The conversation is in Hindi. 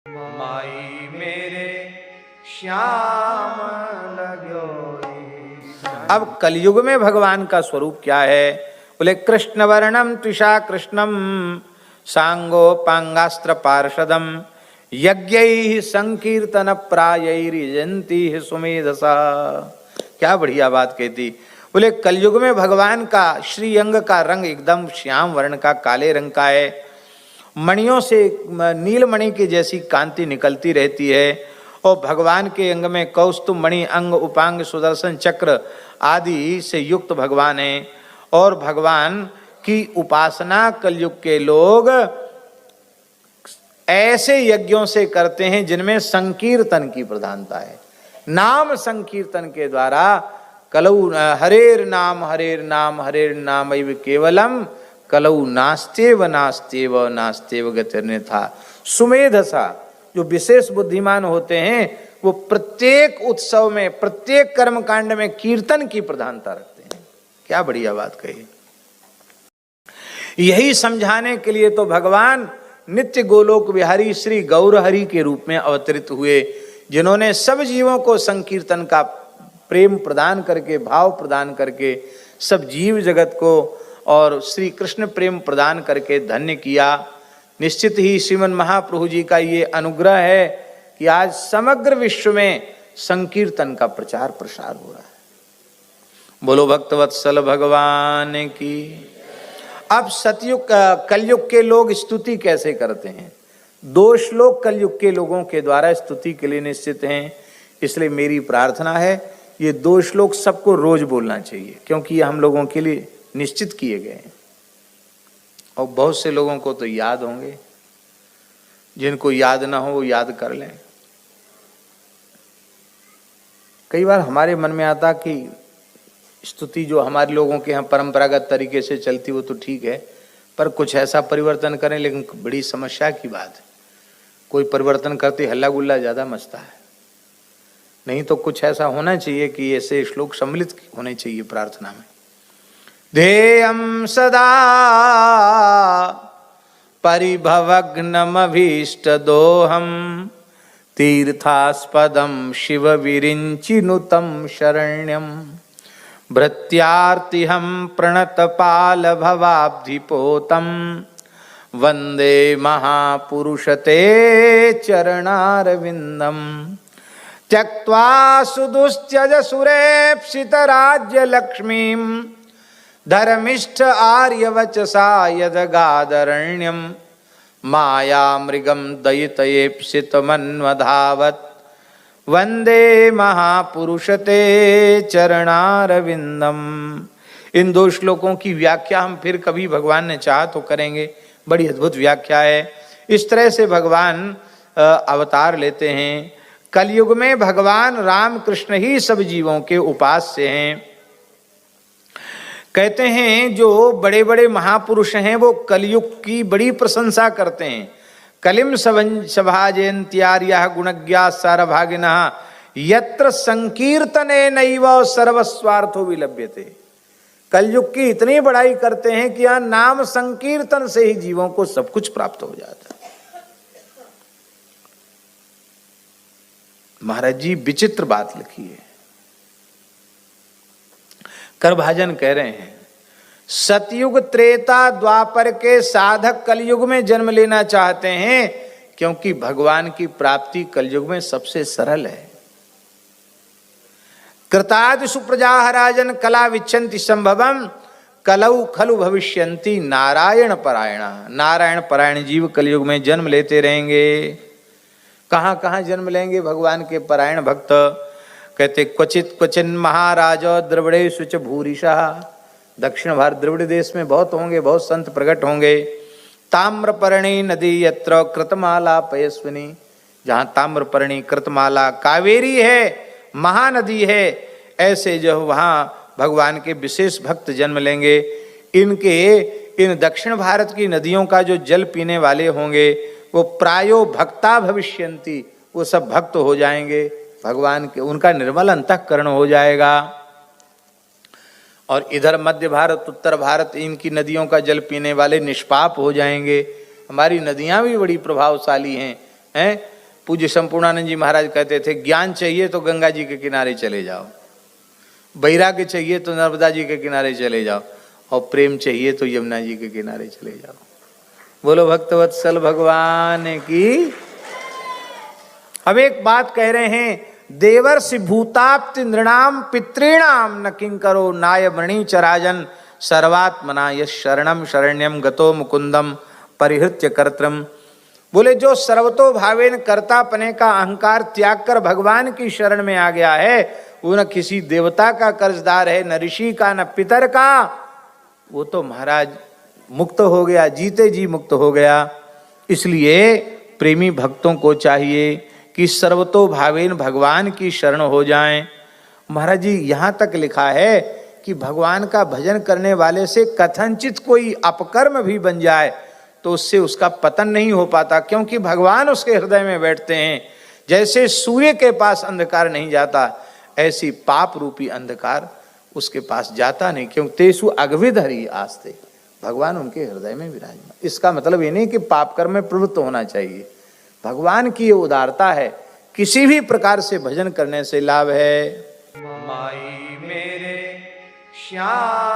माई मेरे श्याम लगो। अब कलयुग में भगवान का स्वरूप क्या है? बोले कृष्ण वर्णम त्विषा कृष्णम सांगोपांगास्त्र पार्षदम यज्ञैः संकीर्तन प्रायैर्यजन्ति सुमेधसा। क्या बढ़िया बात कहती। बोले कलयुग में भगवान का श्री अंग का रंग एकदम श्याम वर्ण का, काले रंग का है। मणियों से नीलमणि की जैसी कांति निकलती रहती है और भगवान के अंग में कौस्तुभ मणि, अंग उपांग, सुदर्शन चक्र आदि से युक्त भगवान है। और भगवान की उपासना कलयुग के लोग ऐसे यज्ञों से करते हैं जिनमें संकीर्तन की प्रधानता है। नाम संकीर्तन के द्वारा कलौ हरेर नाम हरेर नाम हरेर नाम केवलम कलौ नास्तेव नास्तेव नास्तेव गतिर्न्यथा। सुमेधसा, जो विशेष बुद्धिमान होते हैं वो प्रत्येक उत्सव में, प्रत्येक कर्मकांड में कीर्तन की प्रधानता रखते हैं। क्या बढ़िया बात कही। यही समझाने के लिए तो भगवान नित्य गोलोक विहारी श्री गौरहरि के रूप में अवतरित हुए, जिन्होंने सब जीवों को संकीर्तन का प्रेम प्रदान करके, भाव प्रदान करके, सब जीव जगत को और श्री कृष्ण प्रेम प्रदान करके धन्य किया। निश्चित ही श्रीमन महाप्रभु जी का ये अनुग्रह है कि आज समग्र विश्व में संकीर्तन का प्रचार प्रसार हो रहा है। बोलो भक्तवत्सल भगवान की। अब सतयुग कलयुग के लोग स्तुति कैसे करते हैं? दो श्लोक कलयुग के लोगों के द्वारा स्तुति के लिए निश्चित हैं। इसलिए मेरी प्रार्थना है ये दो श्लोक सबको रोज बोलना चाहिए, क्योंकि ये हम लोगों के लिए निश्चित किए गए हैं। और बहुत से लोगों को तो याद होंगे, जिनको याद ना हो वो याद कर लें। कई बार हमारे मन में आता कि स्तुति जो हमारे लोगों के यहाँ परंपरागत तरीके से चलती वो तो ठीक है, पर कुछ ऐसा परिवर्तन करें। लेकिन बड़ी समस्या की बात है, कोई परिवर्तन करते हल्ला गुल्ला ज्यादा मचता है। नहीं तो कुछ ऐसा होना चाहिए कि ऐसे श्लोक सम्मिलित होने चाहिए प्रार्थना में। ध्येयं सदा परिभवग्नमभीष्टदोहं तीर्थास्पदं शिवविरिञ्चिनुतं शरण्यं भृत्यार्तिहं प्रणतपालभवाब्धिपोतं वन्दे महापुरुषते चरणारविन्दं त्यक्त्वा सुदुस्त्यज सुरेप्सितराज्यलक्ष्मीं धर्मिष्ठ आर्यवचसा यदगादरण्यं मायामृगं दयितयेप्सितमन्वधावत् वंदे महापुरुषते चरणारविंदम। इन दो श्लोकों की व्याख्या हम फिर कभी भगवान ने चाहा तो करेंगे। बड़ी अद्भुत व्याख्या है। इस तरह से भगवान अवतार लेते हैं। कलयुग में भगवान राम कृष्ण ही सब जीवों के उपास्य हैं। कहते हैं जो बड़े बड़े महापुरुष हैं वो कलयुग की बड़ी प्रशंसा करते हैं। कलिम सभाजयन्त्यार्यः गुणज्ञा सारभागिनः यत्र संकीर्तने नैव सर्वस्वार्थो विलभ्यते। कलयुग की इतनी बड़ाई करते हैं कि यहाँ नाम संकीर्तन से ही जीवों को सब कुछ प्राप्त हो जाता है। महाराज जी विचित्र बात लिखी है। करभाजन कह रहे हैं सतयुग त्रेता द्वापर के साधक कलयुग में जन्म लेना चाहते हैं, क्योंकि भगवान की प्राप्ति कलयुग में सबसे सरल है। कृतादि सुप्रजा राजन कला विच्छन्ति संभवम कलौ खलु भविष्यन्ति नारायण परायणा। नारायण परायण जीव कलयुग में जन्म लेते रहेंगे। कहाँ कहाँ जन्म लेंगे भगवान के परायण भक्त? कहते क्वचित क्वचिन महाराज द्रविड़ेषु च भूरिशः। दक्षिण भारत द्रविड़ देश में बहुत होंगे, बहुत संत प्रकट होंगे। ताम्रपर्णी नदी यत्र कृतमाला पयस्विनी। जहाँ ताम्रपर्णी, कृतमाला, कावेरी है, महानदी है, ऐसे जो वहाँ भगवान के विशेष भक्त जन्म लेंगे। इन दक्षिण भारत की नदियों का जो जल पीने वाले होंगे वो प्रायो भक्ता भविष्यन्ति। वो सब भक्त हो जाएंगे भगवान के, उनका निर्मल अंतःकरण हो जाएगा। और इधर मध्य भारत, उत्तर भारत, इनकी नदियों का जल पीने वाले निष्पाप हो जाएंगे। हमारी नदियां भी बड़ी प्रभावशाली हैं। पूज्य संपूर्णानंद जी महाराज कहते थे, ज्ञान चाहिए तो गंगा जी के किनारे चले जाओ, वैराग्य चाहिए तो नर्मदा जी के किनारे चले जाओ, और प्रेम चाहिए तो यमुना जी के किनारे चले जाओ। बोलो भक्तवत्सल भगवान की। अब एक बात कह रहे हैं, देवर्षि भूताप्ति नृणाम पितॄणाम न किंकरो नाय मणिचराजन सर्वात्मना यश शरणम शरण्यम गतो मुकुंदम परिहृत्य कर्त्रम। बोले जो सर्वतो भावेन कर्तापने का अहंकार त्याग कर भगवान की शरण में आ गया है, वो न किसी देवता का कर्जदार है, न ऋषि का, न पितर का, वो तो महाराज मुक्त हो गया, जीते जी मुक्त हो गया। इसलिए प्रेमी भक्तों को चाहिए कि सर्वतो भावेन भगवान की शरण हो जाएं। महाराज जी यहाँ तक लिखा है कि भगवान का भजन करने वाले से कथनचित कोई अपकर्म भी बन जाए तो उससे उसका पतन नहीं हो पाता, क्योंकि भगवान उसके हृदय में बैठते हैं। जैसे सूर्य के पास अंधकार नहीं जाता, ऐसी पाप रूपी अंधकार उसके पास जाता नहीं, क्योंकि तेसु अगविधरी आस्ते, भगवान उनके हृदय में विराजमान। इसका मतलब ये नहीं कि पाप कर्म में प्रवृत्त होना चाहिए, भगवान की ये उदारता है, किसी भी प्रकार से भजन करने से लाभ है। माई मेरे श्याम